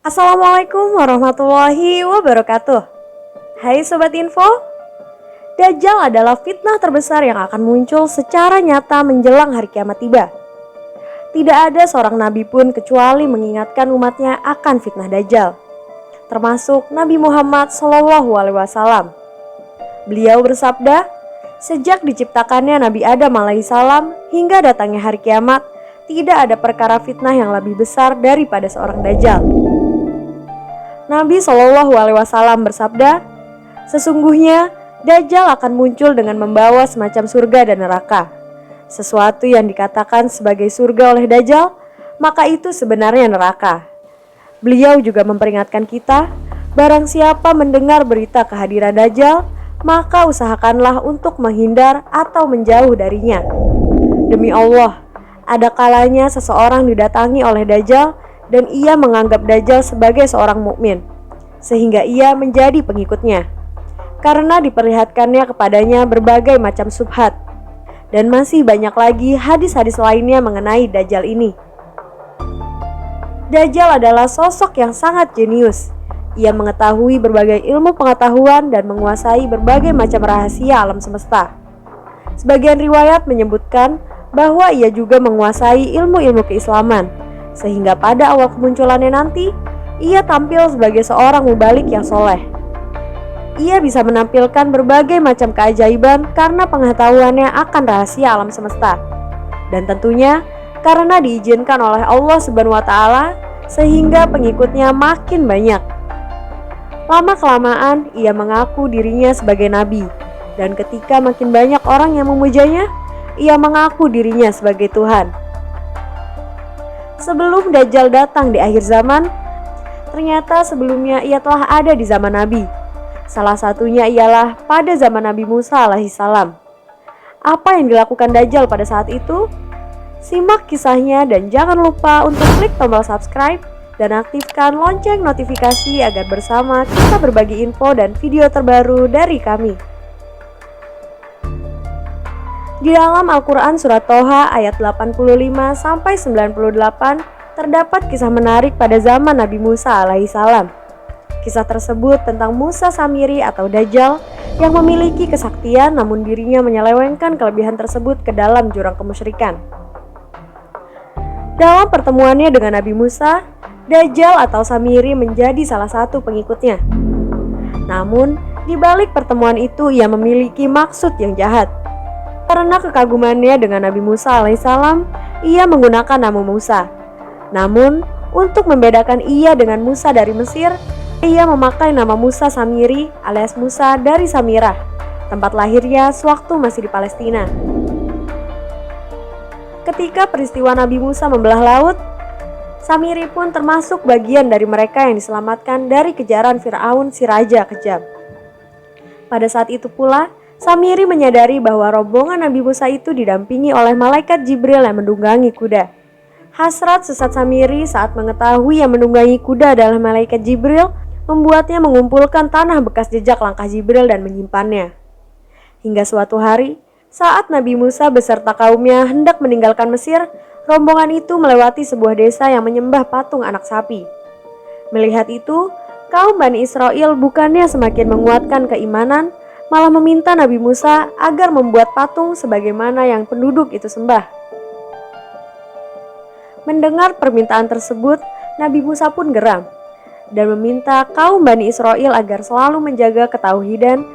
Assalamualaikum warahmatullahi wabarakatuh. Hai Sobat Info, Dajjal adalah fitnah terbesar yang akan muncul secara nyata menjelang hari kiamat tiba. Tidak ada seorang nabi pun kecuali mengingatkan umatnya akan fitnah Dajjal, termasuk Nabi Muhammad SAW. Beliau bersabda, sejak diciptakannya Nabi Adam alaihissalam hingga datangnya hari kiamat, tidak ada perkara fitnah yang lebih besar daripada seorang Dajjal. Nabi SAW bersabda, sesungguhnya Dajjal akan muncul dengan membawa semacam surga dan neraka. Sesuatu yang dikatakan sebagai surga oleh Dajjal, maka itu sebenarnya neraka. Beliau juga memperingatkan kita, barang siapa mendengar berita kehadiran Dajjal, maka usahakanlah untuk menghindar atau menjauh darinya. Demi Allah, ada kalanya seseorang didatangi oleh Dajjal dan ia menganggap Dajjal sebagai seorang mukmin, sehingga ia menjadi pengikutnya. Karena diperlihatkannya kepadanya berbagai macam syubhat, dan masih banyak lagi hadis-hadis lainnya mengenai Dajjal ini. Dajjal adalah sosok yang sangat jenius. Ia mengetahui berbagai ilmu pengetahuan dan menguasai berbagai macam rahasia alam semesta. Sebagian riwayat menyebutkan bahwa ia juga menguasai ilmu-ilmu keislaman, sehingga pada awal kemunculannya nanti, ia tampil sebagai seorang mubalik yang soleh. Ia bisa menampilkan berbagai macam keajaiban karena pengetahuannya akan rahasia alam semesta. Dan tentunya karena diizinkan oleh Allah Subhanahu wa Ta'ala, sehingga pengikutnya makin banyak. Lama-kelamaan ia mengaku dirinya sebagai nabi, dan ketika makin banyak orang yang memujanya, ia mengaku dirinya sebagai Tuhan. Sebelum Dajjal datang di akhir zaman, ternyata sebelumnya ia telah ada di zaman Nabi. Salah satunya ialah pada zaman Nabi Musa alaihissalam. Apa yang dilakukan Dajjal pada saat itu? Simak kisahnya dan jangan lupa untuk klik tombol subscribe dan aktifkan lonceng notifikasi agar bersama kita berbagi info dan video terbaru dari kami. Di dalam Al-Quran Surat Toha ayat 85-98 terdapat kisah menarik pada zaman Nabi Musa alaihissalam. Kisah tersebut tentang Musa Samiri atau Dajjal yang memiliki kesaktian namun dirinya menyelewengkan kelebihan tersebut ke dalam jurang kemusyrikan. Dalam pertemuannya dengan Nabi Musa, Dajjal atau Samiri menjadi salah satu pengikutnya. Namun, di balik pertemuan itu ia memiliki maksud yang jahat. Karena kekagumannya dengan Nabi Musa alaihissalam, ia menggunakan nama Musa. Namun, untuk membedakan ia dengan Musa dari Mesir, ia memakai nama Musa Samiri alias Musa dari Samirah, tempat lahirnya sewaktu masih di Palestina. Ketika peristiwa Nabi Musa membelah laut, Samiri pun termasuk bagian dari mereka yang diselamatkan dari kejaran Fir'aun si raja kejam. Pada saat itu pula, Samiri menyadari bahwa rombongan Nabi Musa itu didampingi oleh malaikat Jibril yang menunggangi kuda. Hasrat sesat Samiri saat mengetahui yang menunggangi kuda adalah malaikat Jibril membuatnya mengumpulkan tanah bekas jejak langkah Jibril dan menyimpannya. Hingga suatu hari, saat Nabi Musa beserta kaumnya hendak meninggalkan Mesir, rombongan itu melewati sebuah desa yang menyembah patung anak sapi. Melihat itu, kaum Bani Israel bukannya semakin menguatkan keimanan, malah meminta Nabi Musa agar membuat patung sebagaimana yang penduduk itu sembah. Mendengar permintaan tersebut, Nabi Musa pun geram dan meminta kaum Bani Israel agar selalu menjaga ketauhidan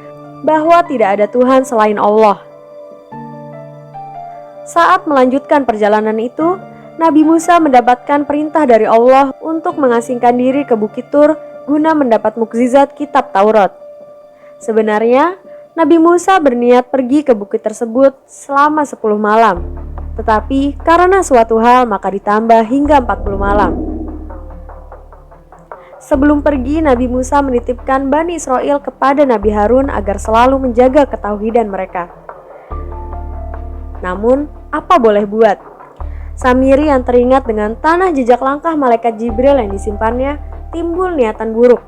bahwa tidak ada Tuhan selain Allah. Saat melanjutkan perjalanan itu, Nabi Musa mendapatkan perintah dari Allah untuk mengasingkan diri ke Bukit Tur guna mendapat mukjizat kitab Taurat. Sebenarnya, Nabi Musa berniat pergi ke bukit tersebut selama 10 malam. Tetapi karena suatu hal maka ditambah hingga 40 malam. Sebelum pergi, Nabi Musa menitipkan Bani Israel kepada Nabi Harun agar selalu menjaga ketauhidan mereka. Namun, apa boleh buat? Samiri yang teringat dengan tanah jejak langkah malaikat Jibril yang disimpannya, timbul niatan buruk.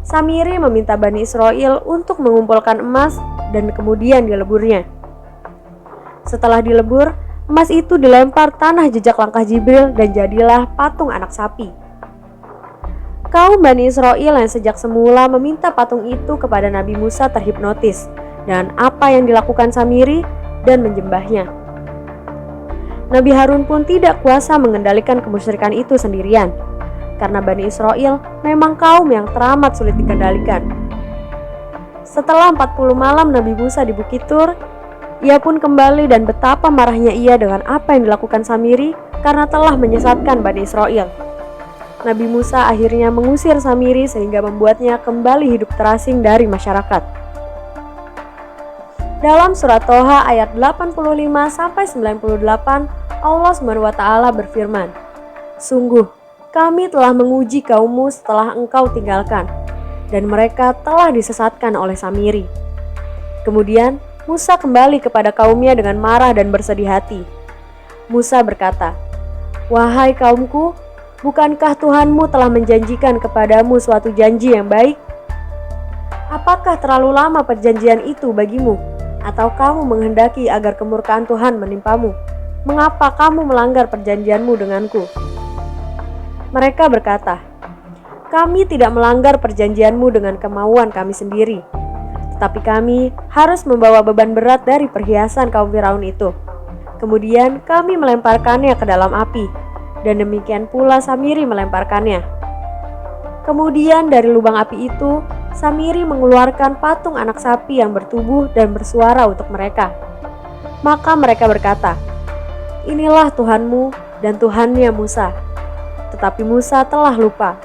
Samiri meminta Bani Israel untuk mengumpulkan emas dan kemudian dileburnya. Setelah dilebur, emas itu dilempar tanah jejak langkah Jibril dan jadilah patung anak sapi. Kaum Bani Israel yang sejak semula meminta patung itu kepada Nabi Musa terhipnotis dan apa yang dilakukan Samiri dan menyembahnya. Nabi Harun pun tidak kuasa mengendalikan kemusyrikan itu sendirian, karena Bani Israel memang kaum yang teramat sulit dikendalikan. Setelah 40 malam Nabi Musa di Bukit Tur, ia pun kembali dan betapa marahnya ia dengan apa yang dilakukan Samiri karena telah menyesatkan Bani Israel. Nabi Musa akhirnya mengusir Samiri sehingga membuatnya kembali hidup terasing dari masyarakat. Dalam surat Toha ayat 85-98, Allah SWT berfirman, "Sungguh, kami telah menguji kaummu setelah engkau tinggalkan, dan mereka telah disesatkan oleh Samiri." Kemudian Musa kembali kepada kaumnya dengan marah dan bersedih hati. Musa berkata, "Wahai kaumku, bukankah Tuhanmu telah menjanjikan kepadamu suatu janji yang baik? Apakah terlalu lama perjanjian itu bagimu? Atau kamu menghendaki agar kemurkaan Tuhan menimpamu? Mengapa kamu melanggar perjanjianmu denganku?" Mereka berkata, "Kami tidak melanggar perjanjianmu dengan kemauan kami sendiri, tetapi kami harus membawa beban berat dari perhiasan kaum Firaun itu. Kemudian kami melemparkannya ke dalam api, dan demikian pula Samiri melemparkannya." Kemudian dari lubang api itu, Samiri mengeluarkan patung anak sapi yang bertubuh dan bersuara untuk mereka. Maka mereka berkata, "Inilah Tuhanmu dan Tuhannya Musa." Tetapi Musa telah lupa.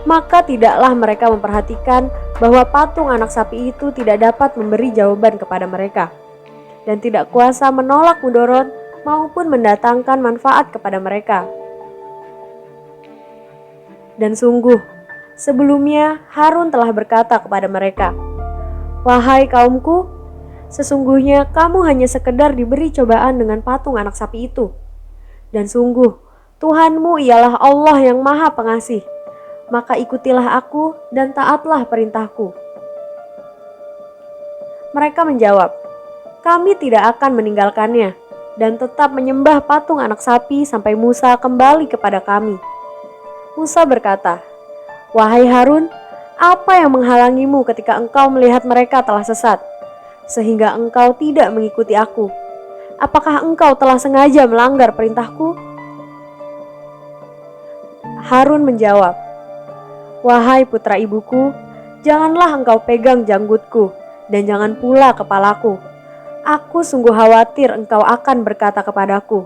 Maka tidaklah mereka memperhatikan bahwa patung anak sapi itu tidak dapat memberi jawaban kepada mereka, dan tidak kuasa menolak mudarat maupun mendatangkan manfaat kepada mereka. Dan sungguh, sebelumnya Harun telah berkata kepada mereka, "Wahai kaumku, sesungguhnya kamu hanya sekedar diberi cobaan dengan patung anak sapi itu. Dan sungguh, Tuhanmu ialah Allah yang Maha Pengasih. Maka ikutilah aku dan taatlah perintahku." Mereka menjawab, "Kami tidak akan meninggalkannya dan tetap menyembah patung anak sapi sampai Musa kembali kepada kami." Musa berkata, "Wahai Harun, apa yang menghalangimu ketika engkau melihat mereka telah sesat, sehingga engkau tidak mengikuti aku? Apakah engkau telah sengaja melanggar perintahku?" Harun menjawab, "Wahai putra ibuku, janganlah engkau pegang janggutku dan jangan pula kepalaku. Aku sungguh khawatir engkau akan berkata kepadaku,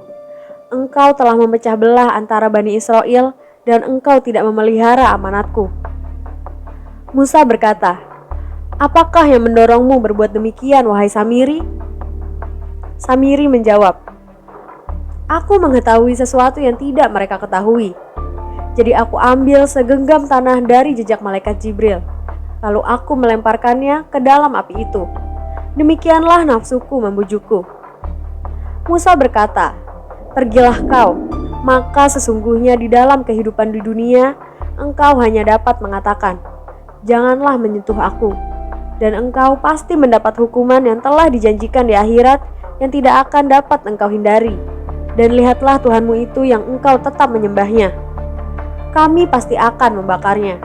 'Engkau telah memecah belah antara Bani Israel dan engkau tidak memelihara amanatku.'" Musa berkata, "Apakah yang mendorongmu berbuat demikian, wahai Samiri?" Samiri menjawab, "Aku mengetahui sesuatu yang tidak mereka ketahui. Jadi aku ambil segenggam tanah dari jejak malaikat Jibril, lalu aku melemparkannya ke dalam api itu. Demikianlah nafsuku membujukku." Musa berkata, "Pergilah kau, maka sesungguhnya di dalam kehidupan di dunia, engkau hanya dapat mengatakan, 'Janganlah menyentuh aku,' dan engkau pasti mendapat hukuman yang telah dijanjikan di akhirat yang tidak akan dapat engkau hindari. Dan lihatlah Tuhanmu itu yang engkau tetap menyembahnya. Kami pasti akan membakarnya.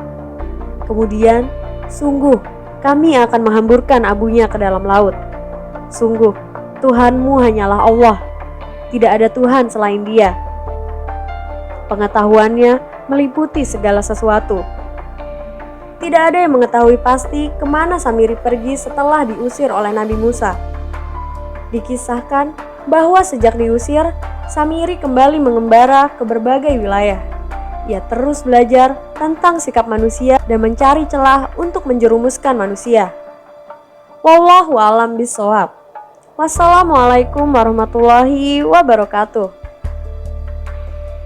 Kemudian, sungguh, kami akan menghamburkan abunya ke dalam laut. Sungguh, Tuhanmu hanyalah Allah. Tidak ada Tuhan selain Dia. Pengetahuannya meliputi segala sesuatu." Tidak ada yang mengetahui pasti kemana Samiri pergi setelah diusir oleh Nabi Musa. Dikisahkan bahwa sejak diusir, Samiri kembali mengembara ke berbagai wilayah. Ia terus belajar tentang sikap manusia dan mencari celah untuk menjerumuskan manusia. Wallahu a'lam bishawab. Wassalamualaikum warahmatullahi wabarakatuh.